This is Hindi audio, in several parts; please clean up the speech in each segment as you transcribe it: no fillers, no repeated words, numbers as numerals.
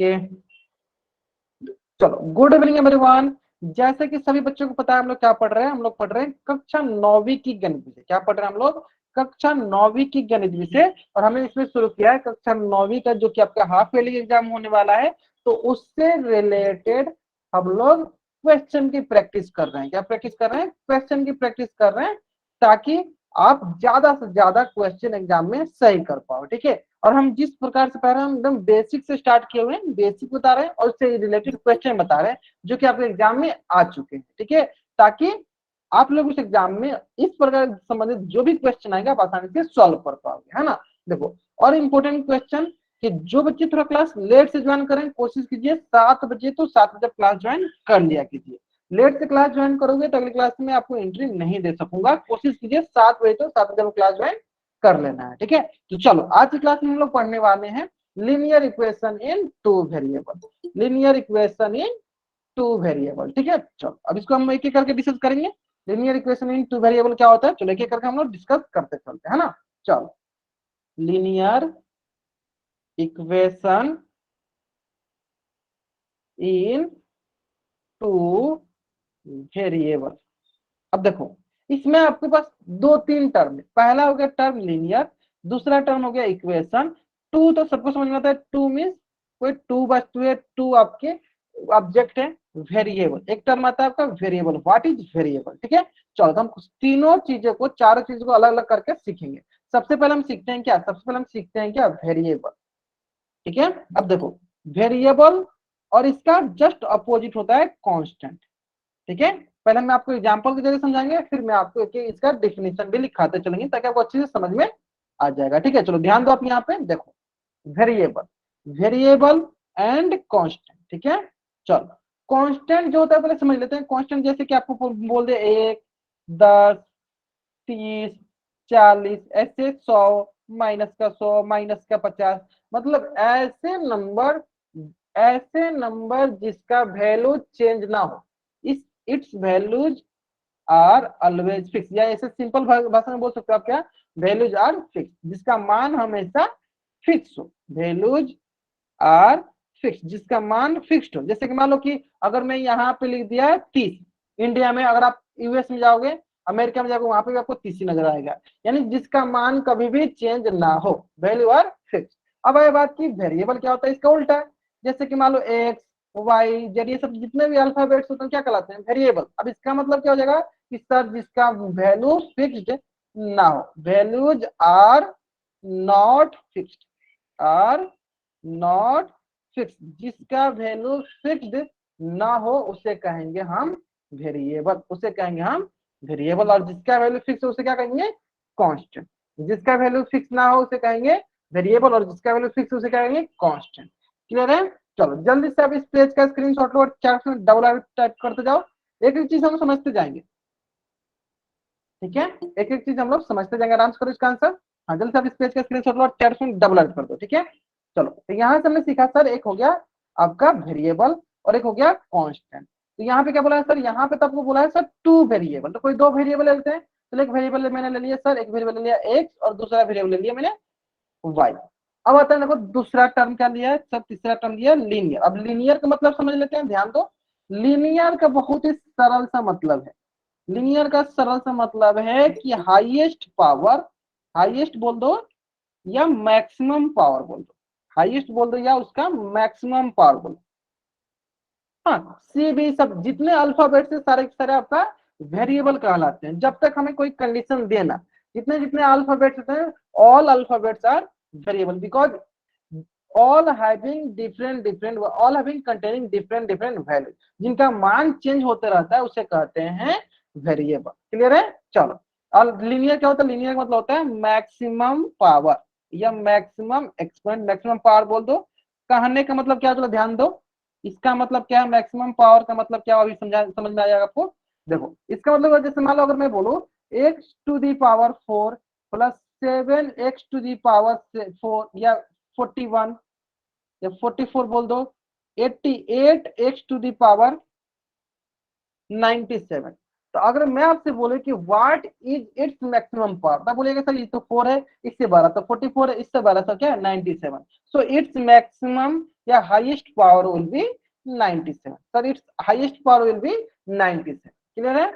के चलो, गुड इवनिंग एवरीवन। जैसे कि सभी बच्चों को पता है हम लोग क्या पढ़ रहे हैं, हम लोग पढ़ रहे हैं कक्षा 9वीं की गणित विषय। क्या पढ़ रहे हैं हम लोग? कक्षा 9वीं की गणित विषय। और हमने इसमें शुरू किया है कक्षा 9वीं का जो कि आपका हाफ ईयरली एग्जाम होने वाला है, तो उससे रिलेटेड हम लोग क्वेश्चन की प्रैक्टिस कर रहे हैं। क्या प्रैक्टिस कर रहे हैं? क्वेश्चन की प्रैक्टिस कर रहे हैं, ताकि आप ज्यादा से ज्यादा क्वेश्चन एग्जाम में सही कर पाओ। ठीक है, और हम जिस प्रकार से पढ़ रहे हैं, हम एकदम बेसिक से स्टार्ट किए हुए हैं, बेसिक बता रहे हैं और उससे रिलेटेड क्वेश्चन बता रहे हैं जो कि आपके एग्जाम में आ चुके हैं। ठीक है, ताकि आप लोग उस एग्जाम में इस प्रकार संबंधित जो भी क्वेश्चन आएगा आप आसानी से सॉल्व कर पाओगे, है ना। देखो, और इम्पोर्टेंट क्वेश्चन कि जो बच्चे थोड़ा क्लास लेट से ज्वाइन करें, कोशिश कीजिए 7 बजे तो 7 बजे क्लास ज्वाइन कर लिया कीजिए। लेट से क्लास ज्वाइन करोगे तो अगली क्लास में आपको एंट्री नहीं दे सकूंगा। कोशिश कीजिए 7 बजे तो 7 बजे क्लास ज्वाइन कर लेना है। ठीक है, तो चलो आज की क्लास में हम लोग पढ़ने वाले हैं linear equation in two variable. Linear equation in two variable. ठीक है, चलो अब इसको हम एक एक करके डिस्कस करेंगे। Linear equation in two variable क्या होता है, चलो एक एक करके हम लोग डिस्कस करते चलते हैं, है ना। चलो, linear equation in two variable. अब देखो, इसमें आपके पास दो तीन टर्म है। पहला हो गया टर्म लीनियर, दूसरा टर्म हो गया इक्वेशन। टू तो सबको समझ में आता है, टू मीन्स कोई टू वस्तु है, टू आपके ऑब्जेक्ट है। वेरिएबल एक टर्म आता है आपका वेरिएबल। What is variable? ठीक है, चलो तो हम तीनों चीजों को, चारों चीजों को अलग अलग करके सीखेंगे। सबसे पहले हम सीखते हैं क्या? सबसे पहले हम सीखते हैं क्या? वेरिएबल। ठीक है, अब देखो, वेरिएबल और इसका जस्ट अपोजिट होता है कांस्टेंट। ठीक है, पहले मैं आपको एग्जांपल के जरिए समझाएंगे, फिर मैं आपको इसका डेफिनेशन भी लिखाते चलेंगे ताकि आपको अच्छे से समझ में आ जाएगा। ठीक है, चलो ध्यान दो आप यहाँ पे देखो, वेरिएबल, वेरिएबल एंड कांस्टेंट। ठीक है, चलो कांस्टेंट जो होता है पहले समझ लेते हैं। कांस्टेंट जैसे कि आपको बोल दे 1, 10, 30, 40, ऐसे 100, माइनस का 100, माइनस का 50, मतलब ऐसे नंबर जिसका वैल्यू चेंज ना हो, इस its values are always fix. या ऐसे सिंपल भाषा में बोल सकते हो आप क्या? वैल्यूज आर फिक्स, जिसका मान हमेशा फिक्स हो। वैल्यूज आर फिक्स, जिसका मान फिक्स्ड हो। जैसे कि मान लो कि अगर मैं यहाँ पे लिख दिया है 30, इंडिया में अगर आप यूएस में जाओगे, अमेरिका में जाओगे, वहां पे भी आपको 30 ही नजर आएगा। यानी जिसका मान कभी भी चेंज ना हो, वैल्यू आर फिक्स। अब ये बात की वेरिएबल क्या होता है, इसका उल्टा है। जैसे कि मान लो एक्स, वाई, जेड, ये सब जितने भी अल्फाबेट्स होते हैं क्या कहलाते हैं? वेरिएबल। अब इसका मतलब क्या हो जाएगा कि सर जिसका वैल्यू फिक्स्ड ना हो, values are not fixed, are not fix, जिसका वैल्यू फिक्स्ड ना हो उसे कहेंगे हम वेरिएबल, उसे कहेंगे हम वेरिएबल। और जिसका वैल्यू फिक्स हो उसे क्या कहेंगे? कांस्टेंट। जिसका वैल्यू फिक्स ना हो उसे कहेंगे वेरिएबल, और जिसका वैल्यू फिक्स उसे कहेंगे कांस्टेंट। क्लियर है? चलो जल्दी से आप इस पेज का स्क्रीनशॉट लो और चैट में डबल टाइप करते जाओ। एक एक चीज हम समझते जाएंगे। ठीक है, एक एक चीज हम लोग समझते जाएंगे। आराम से करो इसका आंसर। हाँ, जल्दी से आप इस पेज का स्क्रीनशॉट लो और चैट में डबल कर दो। ठीक है, चलो तो यहाँ से हमने सीखा सर, एक हो गया आपका वेरिएबल और एक हो गया कांस्टेंट। तो यहाँ पे क्या बोला है सर? यहाँ पे तो आपको बोला है सर टू वेरिएबल, तो कोई दो वेरिएबल लेते हैं। तो एक वेरिएबल मैंने ले लिया सर, एक वेरिएबल ले लिया एक्स और दूसरा वेरिएबल ले लिया मैंने वाई। अब आता है देखो दूसरा टर्म क्या लिया है सर? तीसरा टर्म लिया लीनियर। अब लीनियर का मतलब समझ लेते हैं, ध्यान दो। लीनियर का बहुत ही सरल सा मतलब है, लीनियर का सरल सा मतलब है कि हाईएस्ट पावर, हाईएस्ट बोल दो या मैक्सिमम पावर बोल दो, हाईएस्ट बोल दो या उसका मैक्सिमम पावर बोल दो। हाँ, सी बी सब जितने अल्फाबेट से सारे सारे आपका वेरिएबल कहलाते हैं, जब तक हमें कोई कंडीशन देना। जितने जितने अल्फाबेट्स होते हैं, all alphabets are variable, because all having containing different values, जिनका मान चेंज होते रहता है उसे कहते हैं वेरिएबल। क्लियर है? चलो, और लीनियर क्या होता है? लीनियर का मतलब होता है मैक्सिमम पावर या मैक्सिमम एक्सपोनेंट। मैक्सिमम पावर बोल दो, कहने का मतलब क्या? चलो ध्यान दो, इसका मतलब क्या है? मैक्सिमम पावर का मतलब क्या? अभी समझ में आ जाएगा आपको। देखो इसका मतलब जैसे मान लो अगर मैं बोलूं X to the power 4 plus 7x to the power 4 या 41 या 44 बोल दो, 88x टू दी पावर 97। तो अगर मैं आपसे बोले कि what is its maximum power, तब बोलेगा सर ये तो 4 है, इससे 12 तो 44 है, इससे 12 तो क्या है 97। सो इट्स मैक्सिमम या highest power will be 97 sir, it's highest power will be 97। Clear है?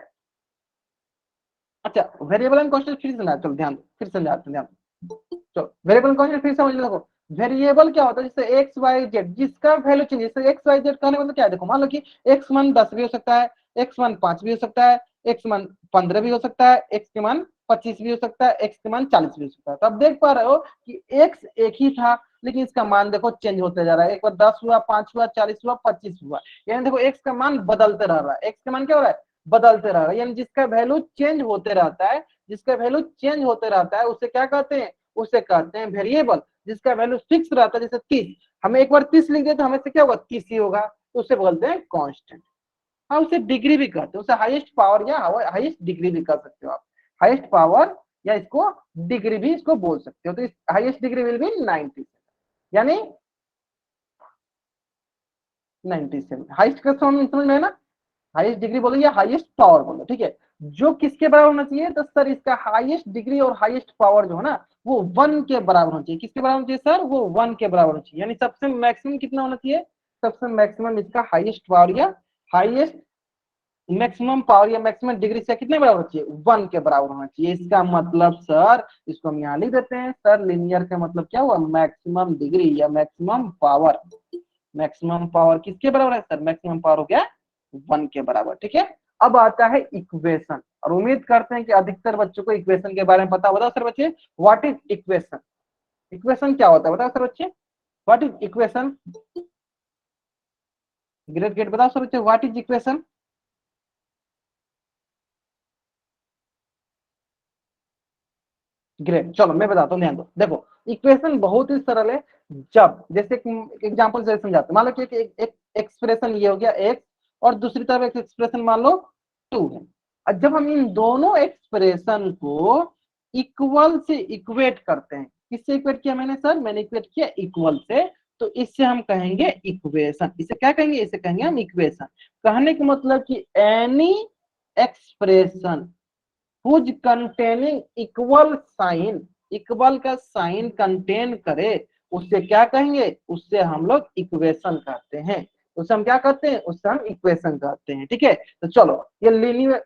अच्छा, वेरिएबल एंड कांस्टेंट फिर से चलो ध्यान, फिर से ध्यान। चलो वेरिएबल कांस्टेंट फिर समझ लो। देखो वेरिएबल क्या होता है, जैसे एक्स वाई जेड, जिसका वैल्यू चेंज, जैसे एक्स वाई जेड कहने का मतलब क्या है, देखो मान लो कि एक्स मान 10 भी हो सकता है, एक्स मान 5 भी हो सकता है, एक्स मान 15 भी हो सकता है, एक्स के मान 25 भी हो सकता है, एक्स के मान 40 भी हो सकता है। तो अब देख पा रहे हो कि एक्स एक ही था, लेकिन इसका मान देखो चेंज होते जा रहा है, एक बार 10 हुआ, 5 हुआ, 40 हुआ, 25 हुआ, यानी देखो एक्स का मान बदलते रह रहा है, एक्स का मान क्या हो रहा है, बदलते रह रहा है। यानी जिसका वैल्यू चेंज होते रहता है, जिसका वैल्यू चेंज होते रहता है उसे क्या कहते हैं, उसे कहते हैं वेरिएबल। जिसका वैल्यू फिक्स रहता है, जैसे 30, हमें एक बार 30 लिख दिया तो हमें से क्या होगा, 30 ही होगा, तो उसे बोलते हैं कांस्टेंट। हाँ, उसे डिग्री भी कहते हैं, उसे हाईएस्ट पावर या हाईएस्ट डिग्री भी कह सकते हो आप, हाईएस्ट पावर या इसको डिग्री भी इसको बोल सकते हो। तो इस हाईएस्ट डिग्री विल बी 90, यानी 97। हाईएस्ट का समझ में है ना, हाईएस्ट डिग्री बोलो या हाईएस्ट पावर बोलो, ठीक है। जो किसके बराबर होना चाहिए, तो सर इसका हाईएस्ट डिग्री और हाईएस्ट पावर जो है ना, वो 1 के बराबर होना चाहिए। किसके बराबर होना चाहिए सर, वो 1 के बराबर होना चाहिए। यानी सबसे मैक्सिमम कितना होना चाहिए, सबसे मैक्सिमम इसका हाईएस्ट पावर या हाईएस्ट मैक्सिमम पावर या मैक्सिमम डिग्री से कितने बराबर होना चाहिए, 1 के बराबर होना चाहिए। इसका मतलब सर, इसको हम यहाँ लिख देते हैं सर, लीनियर का मतलब क्या हुआ, मैक्सिमम डिग्री या मैक्सिमम पावर। मैक्सिमम पावर किसके बराबर है सर, मैक्सिमम पावर हो गया 1 के बराबर, ठीक है। अब आता है इक्वेशन, और उम्मीद करते हैं कि अधिकतर बच्चों को इक्वेशन के बारे में पता होगा। सर बच्चे, व्हाट इज इक्वेशन, इक्वेशन क्या होता है बताओ सर बच्चे, what is equation, great great बताओ सर बच्चे, व्हाट इज इक्वेशन। ग्रेट, चलो मैं बताता हूँ, ध्यान दो। देखो इक्वेशन बहुत ही सरल है। जब जैसे एग्जांपल से समझाते हैं, मान लो कि एक एक्सप्रेशन ये हो गया एक्स, और दूसरी तरफ एक एक्सप्रेशन मान लो 2 है। और जब हम इन दोनों एक्सप्रेशन को इक्वल से इक्वेट करते हैं, किससे इक्वेट किया मैंने सर, मैंने इक्वेट किया इक्वल से, तो इससे हम कहेंगे इक्वेशन। इसे क्या कहेंगे, इसे कहेंगे हम इक्वेशन। कहने का मतलब कि any expression whose containing equal sign, equal का साइन कंटेन करे, उससे क्या कहेंगे, उससे हम लोग इक्वेशन कहते हैं। उससे हम क्या कहते हैं, उससे हम इक्वेशन कहते हैं, ठीक है। तो चलो ये लीनियर,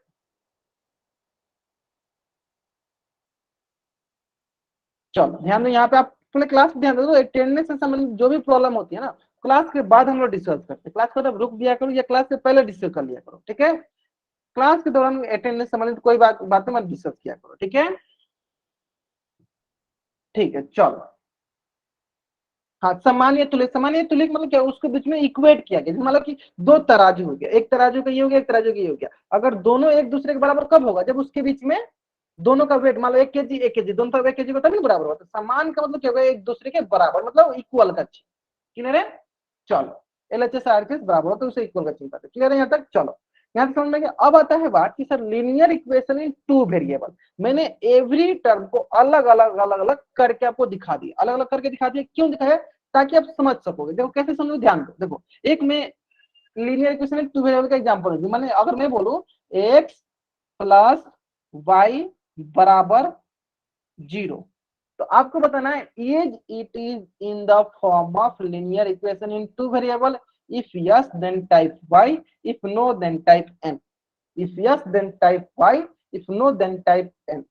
चलो ध्यान दो यहाँ पे, आप पूरे क्लास में ध्यान दो, अटेंडेंस से संबंधित जो भी प्रॉब्लम होती है ना, क्लास के बाद हम लोग डिस्कस करते हैं। क्लास को तब रुक दिया करो या क्लास से पहले डिस्कस कर लिया करो, ठीक है। क्लास के दौरान अटेंडेंस संबंधित कोई बातें मत डिस्कस किया करो, ठीक है। ठीक है चलो। हाँ, सामान्य तुल्य मतलब क्या, उसके बीच में इक्वेट किया गया। मतलब कि दो तराजू हो गया, एक तराजू का ये हो गया, एक तराजू का ये हो गया। अगर दोनों एक दूसरे के बराबर कब होगा, जब उसके बीच में दोनों का वेट मान लो 1 kg 1 kg, दोनों तरफ 1 kg को तभी बराबर होगा। तो समान का मतलब क्या होगा, एक दूसरे के बराबर, मतलब इक्वल का चीज। क्लियर है? चलो, LHS RHS बराबर हो तो उसे इक्वल का चीज पाते। क्लियर है यहाँ तक? चलो यहाँ तक समझ में गया। अब आता है बात कि sir linear equation in 2 variable, मैंने एवरी टर्म को अलग अलग अलग अलग करके आपको दिखा दिया, अलग अलग करके दिखा दिया। क्यों दिखाया, ताकि आप समझ सकोगे। देखो कैसे समझो, ध्यान दो। देखो एक में लीनियर इक्वेशन में 2 वेरिएबल का एग्जांपल है, मैंने अगर मैं बोलूं x प्लस वाई बराबर 0, तो आपको बताना है is it is in the form of linear equation in 2 variable, if yes then type y, if no then type n, if yes then type y, if no then type n।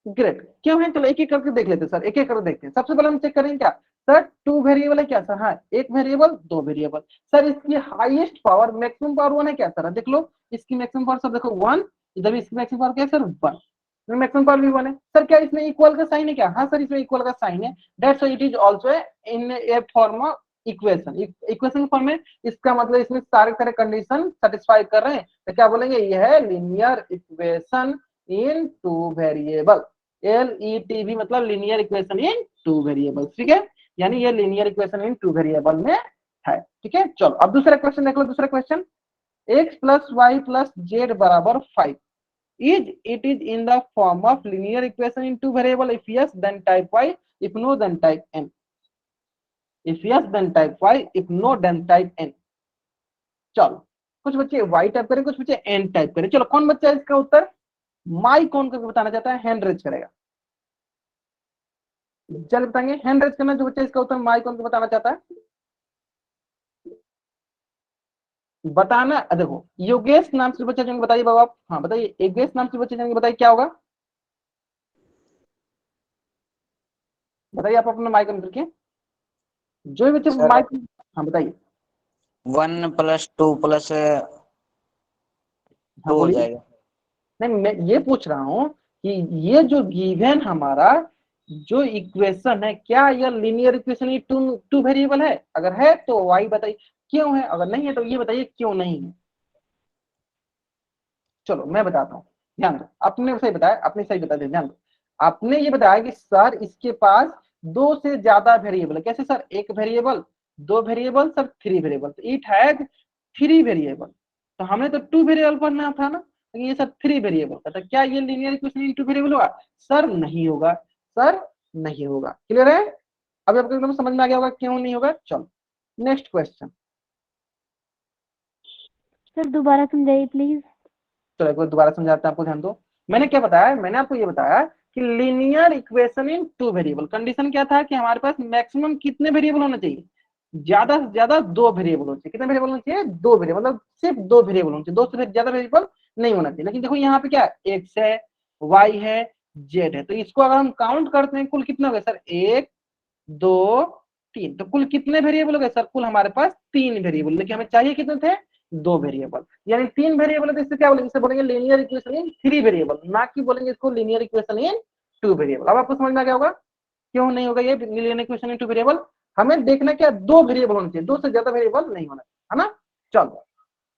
Great, क्यों है, चलो एक एक करके देख लेते हैं सर, एक एक करके देखते हैं। सबसे पहले हम चेक करेंगे क्या सर, 2 वेरिएबल है क्या सर, हाँ एक वेरिएबल 2 वेरिएबल। सर इसकी हाईएस्ट पावर मैक्सिमम पावर 1 है क्या सर, देख लो इसकी मैक्सिमम पावर सर, देखो 1, इधर भी इसकी मैक्सिमम पावर क्या है सर 1, मैक्सिमम पावर भी 1 है। सर क्या इसमें इक्वल का साइन है क्या, हाँ सर इसमें इक्वल का साइन है। That's why it is also in A form of equation, equation form में। इसका मतलब इसमें सारे सारे कंडीशन सेटिस्फाई कर रहे हैं, तो क्या बोलेंगे, यह है linear equation in 2 variable. LETV मतलब लीनियर इक्वेशन इन 2 वेरिएबल, ठीक है। यानी ये लीनियर इक्वेशन इन 2 वेरिएबल में है, ठीक है। चलो अब दूसरा क्वेश्चन देख लो। दूसरा question, x plus Y plus Z बराबर 5, is it is in the form of linear equation in 2 variable, if yes then type y, if no then type n, if yes then type y, if no then type n। चलो कुछ बच्चे y टाइप करें, कुछ बच्चे n टाइप करें। चलो कौन बच्चा है इसका उत्तर, माई कौन करके बताना चाहता है, हैंड रेज करेगा। जल्दी बताएंगे, हैंड रेज करना जो बच्चा इसका उत्तर माइक उनको बताना चाहता है, बताना। देखो योगेश नाम से बच्चा जो बताइए बाबा आप, हाँ बताइए, योगेश नाम से बच्चा जो बताइए क्या होगा, बताइए आप अपना माइक ऑन करके, जो भी बच्चे सर माइक, हाँ बताइए। 1+2+2 हाँ हो बोलिए। जाएगा। नहीं मैं ये पूछ रहा हूँ कि ये जो गिवन हमारा जो इक्वेशन है, क्या यह linear equation to two variable है? अगर है तो वाई बताइए क्यों है, अगर नहीं है तो ये बताइए क्यों नहीं है। चलो मैं बताता हूँ, ध्यान दो, आपने सही बताया, आपने सही बता दिया, ध्यान दो। आपने ये बताया कि सर इसके पास दो से ज्यादा वेरिएबल है, कैसे सर, एक वेरिएबल, दो वेरिएबल, सर थ्री वेरिएबल, तो इट हैज थ्री वेरिएबल, तो हमें तो टू वेरिएबल पढ़ना था ना, तो ये सर थ्री वेरिएबल का, तो क्या ये linear equation in two variable होगा? सर नहीं होगा, सर नहीं होगा। क्लियर है? अब आपको एकदम समझ में आ गया होगा क्यों नहीं होगा। चलो नेक्स्ट क्वेश्चन। सर दोबारा समझाइए प्लीज। चलो एक बार दोबारा समझाते हैं आपको, ध्यान दो। मैंने क्या बताया, मैंने आपको ये बताया कि linear equation in two variable, condition क्या था कि हमारे पास मैक्सिमम कितने वेरिएबल होना चाहिए, ज्यादा से ज्यादा दो वेरिएबल होना चाहिए। कितने वेरिएबल होना चाहिए? दो वेरिएबल, मतलब सिर्फ दो वेरिएबल होना चाहिए, दो से ज्यादा वेरिएबल नहीं होना चाहिए। लेकिन देखो यहाँ पे क्या है, एक्स है, वाई है, जेड है, तो इसको अगर हम काउंट करते हैं कुल कितना हो गया सर, एक, दो, तीन, तो कुल कितने वेरिएबल हो गए सर, कुल हमारे पास तीन वेरिएबल, लेकिन हमें चाहिए कितने थे, दो वेरिएबल, यानी तीन वेरिएबल है, तो इससे क्या बोलेंगे, इससे बोलेंगे linear equation in three variable, ना कि बोलेंगे इसको linear equation in two variable. अब आपको समझ में आ गया होगा क्यों नहीं होगा ये linear equation in two variable. हमें देखना क्या, दो वेरिएबल होने चाहिए, दो से ज्यादा वेरिएबल नहीं होना चाहिए, है ना। चलो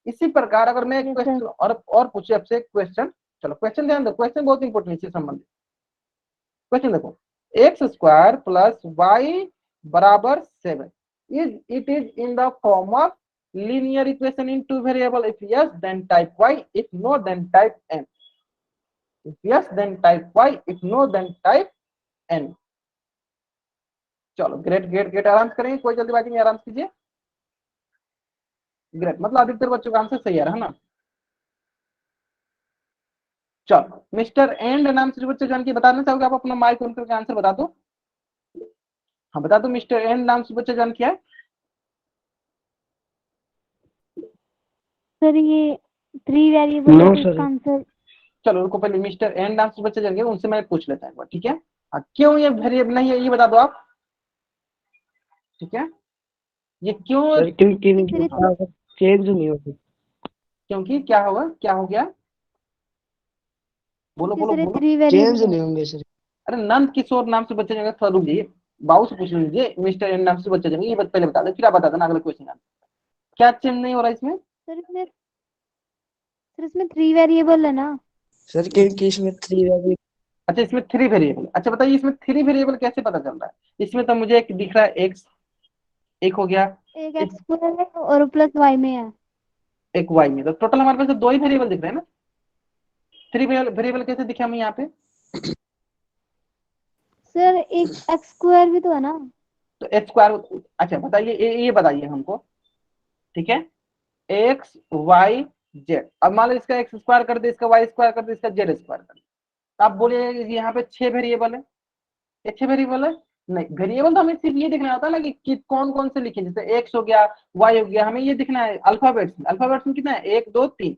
इसी प्रकार अगर मैं यस क्वेश्चन सर। और पूछे आपसे क्वेश्चन, चलो क्वेश्चन ध्यान दो, क्वेश्चन बहुत इंपॉर्टेंट इससे संबंधित। क्वेश्चन देखो, एक्स स्क्वायर प्लस वाई बराबर 7 is it is in the form of linear equation in two variable? If yes then type y, if no then type n, if yes then type y, if no then type n। चलो ग्रेट ग्रेट ग्रेट, आराम से करेंगे, कोई जल्दीबाजी नहीं, आराम से कीजिए। ग्रेट, मतलब अधिकतर बच्चों का आंसर सही आ रहा है ना। चलो मिस्टर एंड नाम से जो बच्चे जान के बताना चाहोगे, आप अपना माइक ऑन करके आंसर बता दो। हाँ बता दो, मिस्टर एंड नाम से बच्चे जान किया है। सर ये थ्री वेरिएबल है तो इसका आंसर। चलो उनको पहले मिस्टर एंड नाम से बच्चे जान, उनसे मैं पूछ लेता हूँ, ठीक है। क्यों ये वेरिएबल नहीं है ये बता दो आप, ठीक है, ये क्यों, सर क्योंकि हाँ। चेंज नहीं होती। क्योंकि क्या होगा, क्या हो गया, बोलो बोलो सर ये बोलो। थ्री चेंज वेरिएबल नहीं है। होंगे सर। अरे नंद किशोर नाम से बच्चे जाएंगे, थोड़ा रुक जाइए, बाबू से पूछ लीजिए, मिस्टर एन नाम से बच्चे जाएंगे, ये पहले बता दे, फिर आप बता देना अगला क्वेश्चन। क्या चेंज नहीं हो रहा इसमें? सर इसमें थ्री वेरिएबल है ना। सर क्योंकि इसमें थ्री वेरिएबल। अच्छा इसमें थ्री वेरिएबल, अच्छा बताइए इसमें थ्री वेरिएबल कैसे पता चल रहा है? इसमें तो मुझे एक दिख रहा है एक्स, एक हो गया, एक एक्स स्क्वायर है और प्लस वाई में है। एक वाई में, तो टोटल हमारे पास तो दो ही वेरिएबल दिख रहे हैं ना। थ्री वेरिएबल कैसे दिखे हमें यहाँ पे? सर एक एक्स स्क्वायर भी तो है ना। तो एक्स स्क्वायर, अच्छा बताइए ये बताइए हमको, ठीक है, एक्स वाई जेड, अब मान लो इसका एक्स स्क्वायर कर दे, इसका वाई स्क्वायर कर दे, इसका जेड स्क्वायर कर दे, तो आप बोलिए यहाँ पे छह वेरिएबल है, ये छह वेरिएबल है। नहीं, वेरिएबल तो हमें सिर्फ ये देखना होता है ना कि कौन कौन से लिखे, जैसे एक्स हो गया, वाई हो गया, हमें ये दिखना है अल्फाबेट्स में, अल्फाबेट्स में कितना है, एक दो तीन,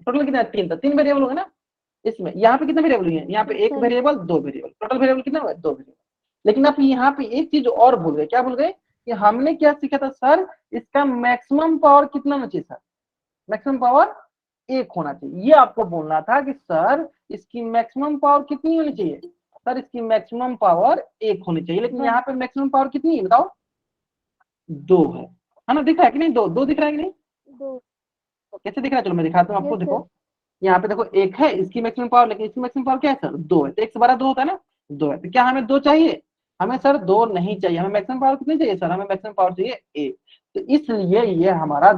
टोटल कितना है, तीन, तो तीन वेरिएबल होगा ना इसमें। यहाँ पे कितने वेरिएबल है, यहाँ पे एक सर वेरिएबल, दो वेरिएबल, टोटल वेरिएबल कितना हुआ, दो वेरिएबल। लेकिन आप यहाँ पे एक चीज और भूल गए, क्या भूल गए, कि हमने क्या सीखा था सर, इसका मैक्सिमम पावर कितना होना चाहिए सर, मैक्सिमम पावर एक होना चाहिए, ये आपको बोलना था कि सर इसकी मैक्सिमम पावर कितनी होनी चाहिए, सर इसकी मैक्सिमम पावर एक होनी चाहिए, लेकिन यहाँ पे मैक्सिमम पावर कितनी है बताओ, दो है ना, दिख रहा है कि नहीं, दो दो दिख रहा है कि नहीं, दो। कैसे दिख रहा है, चलो मैं दिखाता हूँ आपको, यस सर। देखो यहाँ पे देखो एक है इसकी मैक्सिमम पावर, लेकिन इसकी मैक्सिमम पावर क्या है सर, दो है, तो एक से बड़ा दो होता है ना, दो है, तो क्या हमें दो चाहिए, हमें सर दो नहीं चाहिए, हमें मैक्सिमम पावर कितनी चाहिए सर, हमें मैक्सिमम पावर चाहिए एक, तो इसलिए ये हमारा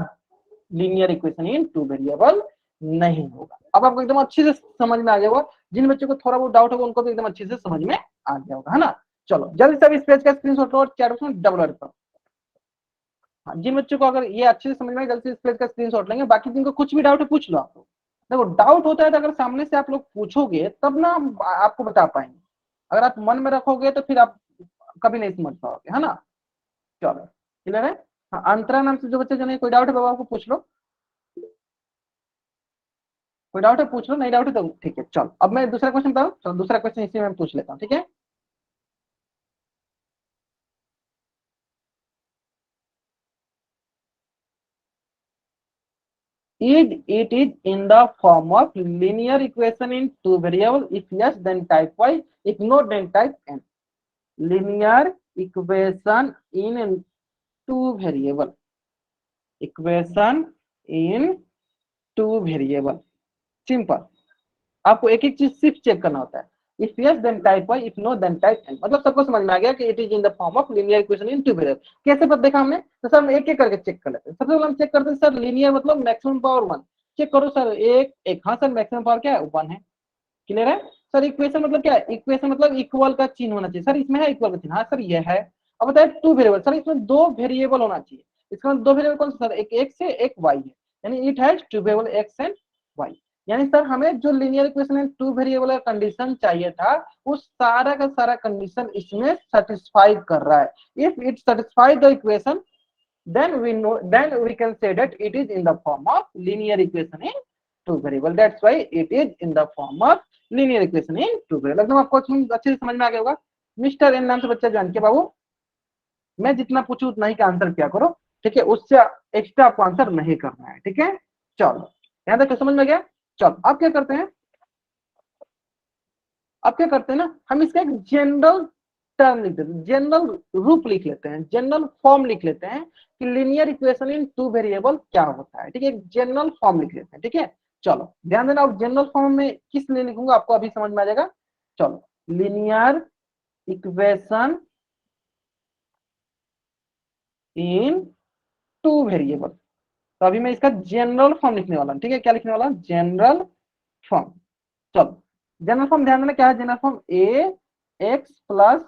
linear equation in two variable नहीं होगा। अब आपको एकदम अच्छे से समझ में आ गया होगा, जिन बच्चों को थोड़ा बहुत डाउट होगा उनको तो एकदम अच्छे से समझ में आ गया होगा, है ना। चलो जल्दी से इस पेज का स्क्रीनशॉट लो और चैट बॉक्स में डबल ऐड करो। हाँ, जिन बच्चों को अगर ये अच्छे से समझ में आए जल्दी से इस पेज का स्क्रीनशॉट लेंगे, बाकी जिनको कुछ भी डाउट है पूछ लो आप लोग। देखो डाउट होता है तो अगर सामने से आप लोग पूछोगे तब ना हम आपको बता पाएंगे, अगर आप मन में रखोगे तो फिर आप कभी नहीं समझ पाओगे, है ना। चलो क्लियर है। हाँ, अंतरा नाम से जो बच्चे जो नहीं कोई डाउट है बाबा आपको पूछ लो, कोई डाउट है पूछ लो, नहीं डाउट है तो ठीक है। चलो अब मैं दूसरा क्वेश्चन बताऊं, चलो दूसरा क्वेश्चन इसी में मैं पूछ लेता हूँ, ठीक है। It is in the form of linear equation in two variables. If yes, then type Y. If no, then type N. Linear equation in two variable. Equation in two variable. Simple. आपको एक एक चीज सिर्फ चेक करना होता है। If yes then type Y, if no then type N. मतलब सबको समझ में आ गया कि it is in the form of linear equation in two variable. कैसे पता देखा हमने, तो सर हम एक एक करके चेक कर लेते हैं। सबसे पहले हम चेक करते हैं सर लीनियर मतलब मैक्सिमम पावर 1। चेक करो सर, एक एक, हाँ सर मैक्सिमम पावर क्या है 1 है। क्लियर है सर। इक्वेशन मतलब क्या है, इक्वेशन मतलब इक्वल का चिन्ह होना चाहिए। सर इसमें है इक्वल का चिन्ह, हाँ सर ये है। अब बताए टू वेरिएबल, सर इसमें दो वेरिएबल होना चाहिए। इसका मतलब दो वेरिएबल कौन सा सर, एक एक्स है एक वाई है, यानी it has two variable X and Y. यानी सर हमें जो लीनियर इक्वेशन है टू वेरिएबल का कंडीशन चाहिए था, वो सारा का सारा कंडीशन इसमें सेटिस्फाई कर रहा है। If it satisfy the equation then we can say that it is in the form of linear equation in two variable. That's why it is in the form of linear equation in two variable. एकदम आपको अच्छे से समझ में आ गया होगा। मिस्टर एन नाम से बच्चा जान के बाबू, मैं जितना पूछूं उतना ही का आंसर क्या करो, ठीक है, उससे एक्स्ट्रा आपको आंसर नहीं करना है, ठीक है। चलो यहाँ तक तो समझ में गया। चलो अब क्या करते हैं, अब क्या करते हैं ना, हम इसका एक जनरल टर्म लिख देते हैं, जनरल रूप लिख लेते हैं, जनरल फॉर्म लिख लेते हैं कि linear equation in two variable क्या होता है, ठीक है। एक जनरल फॉर्म लिख लेते हैं, ठीक है। चलो ध्यान देना, अब जनरल फॉर्म में किस लिए लिखूंगा आपको अभी समझ में आ जाएगा। चलो linear equation in two variable, तो अभी मैं इसका जनरल फॉर्म लिखने वाला हूँ, ठीक है। क्या लिखने वाला हूँ, जनरल फॉर्म। चलो जनरल फॉर्म ध्यान देना क्या है, general form A X plus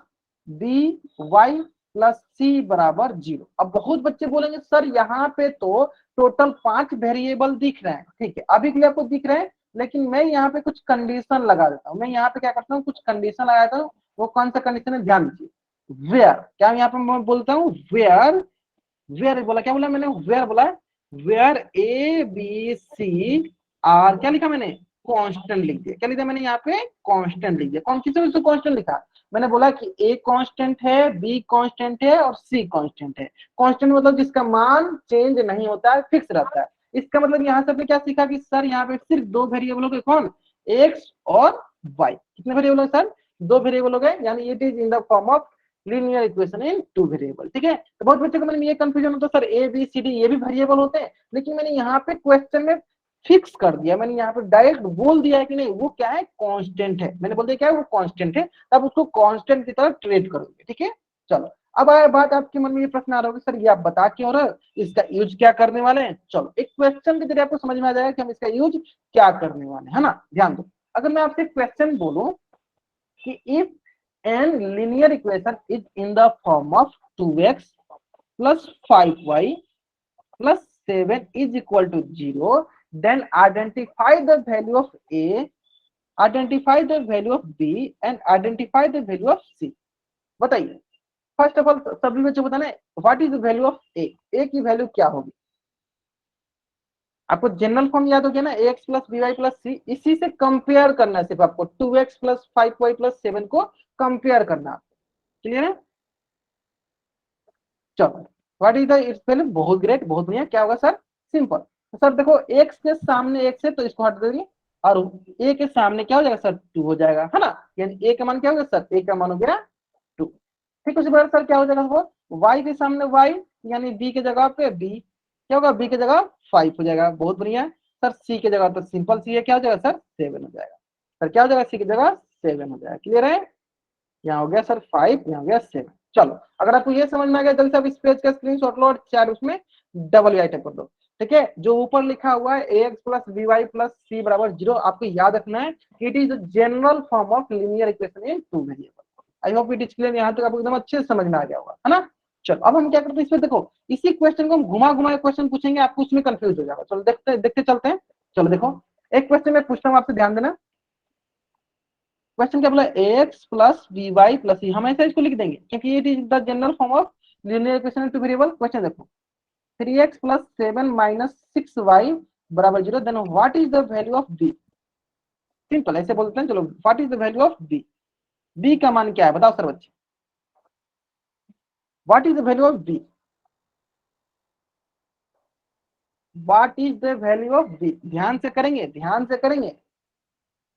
B Y plus C बराबर 0। अब बहुत बच्चे बोलेंगे सर यहाँ पे तो टोटल 5 वेरिएबल दिख रहे हैं, ठीक है, अभी के लिए आपको दिख रहे हैं, लेकिन मैं यहाँ पे कुछ कंडीशन लगा देता हूँ। मैं यहाँ पे क्या करता हूँ, कुछ कंडीशन लगा देता हूँ। वो कौन सा कंडीशन है ध्यान दीजिए, वेयर। क्या यहाँ पे मैं बोलता हूँ, वेयर, वेयर बोला, क्या बोला मैंने, वेयर बोला, where A B C are, क्या लिखा मैंने, कांस्टेंट लिख दिया। क्या लिखा मैंने यहाँ पे, कांस्टेंट लिख दिया। कौन किसी ने कांस्टेंट लिखा, मैंने बोला कि ए कांस्टेंट है, बी कांस्टेंट है और सी कांस्टेंट है। कांस्टेंट मतलब जिसका मान चेंज नहीं होता है, फिक्स रहता है। इसका मतलब यहाँ से आपने क्या सीखा कि सर यहाँ पे सिर्फ दो वेरिएबल हो गए, कौन, एक्स और वाई। कितने वेरिएबल हो सर, दो वेरिएबल हो गए, यानी it is in the form of linear equation in two variable, ठीक है। तो बहुत बच्चों को मैंने ये कंफ्यूजन होता है sir A B C D ये भी वेरिएबल होते हैं, लेकिन मैंने यहाँ पे क्वेश्चन में फिक्स कर दिया, मैंने यहाँ पे डायरेक्ट बोल दिया है कि नहीं वो क्या है, कांस्टेंट है। मैंने बोल दिया क्या है, वो कांस्टेंट है, तब उसको कांस्टेंट की तरह ट्रीट करोगे, ठीक है। चलो अब आया बात, आपके मन में ये प्रश्न आ रहा होगा सर ये आप बता क्यों रहे, इसका यूज क्या करने वाले हैं। चलो एक क्वेश्चन के जरिए आपको समझ में आ जाएगा कि हम इसका यूज क्या करने वाले हैं, है ना। ध्यान दो, अगर मैं आपसे क्वेश्चन बोलूं कि if an linear equation is in the form of 2x plus 5y plus 7 is equal to 0, then identify the value of a, identify the value of b and identify the value of c। बताइए फर्स्ट ऑफ ऑल सभी बच्चों बताना है what is the value of A, A की वैल्यू क्या होगी। आपको जनरल फॉर्म याद हो गया ना, X plus B Y plus C, इसी से कंपेयर करना है, सिर्फ आपको 2x प्लस 5y प्लस 7 को कंपेयर करना है, क्लियर है। चलो what is the it's value, बहुत ग्रेट, बहुत बढ़िया। क्या होगा सर, सिंपल। तो सर देखो x के सामने x है तो इसको हटा देंगे, और a के सामने क्या हो जाएगा सर, 2 हो जाएगा, है ना। यानी a का मान क्या होगा सर, a का मान हो गया 2। ठीक उसी प्रकार सर क्या हो जाएगा, y के सामने y, यानी b के जगह पे b, क्या होगा, b की जगह 5 हो जाएगा, बहुत बढ़िया। सर c की जगह तो सिंपल सी है, क्या हो जाएगा सर 7 हो जाएगा। सर क्या हो जाएगा, c की जगह 7 हो जाएगा, क्लियर है। यहाँ हो गया सर 5, यहाँ हो गया 7। चलो अगर आपको ये समझ में आ गया जल्दी से आप इस पेज का स्क्रीनशॉट लो और चार उसमें डबल टाइप कर दो, ठीक है। जो ऊपर लिखा हुआ है ax plus B Y plus C बराबर 0, आपको याद रखना है it is general form of linear equation in two variable. I hope it is clear, यहाँ तक आपको एकदम अच्छे से समझ में आ गया होगा, है ना। चलो अब हम क्या करते हैं, इसमें देखो इसी क्वेश्चन को हम घुमा घुमा क्वेश्चन पूछेंगे, आपको उसमें कंफ्यूज हो जाएगा। चलो देखते देखते चलते हैं। चलो देखो एक क्वेश्चन मैं पूछता हूँ आपसे, ध्यान देना। क्वेश्चन क्या बोला, X plus B Y plus C, हम ऐसा इसको लिख देंगे क्योंकि it is the general form of linear equation two variable. Question देखो 3x प्लस 7 माइनस 6y बराबर 0, then what is the value of b। Simple ऐसे बोलते हैं, चलो what is the value of b, b का मान क्या है बताओ सर बच्चे, what is the value of b, what is the value of b, ध्यान से करेंगे, ध्यान से करेंगे।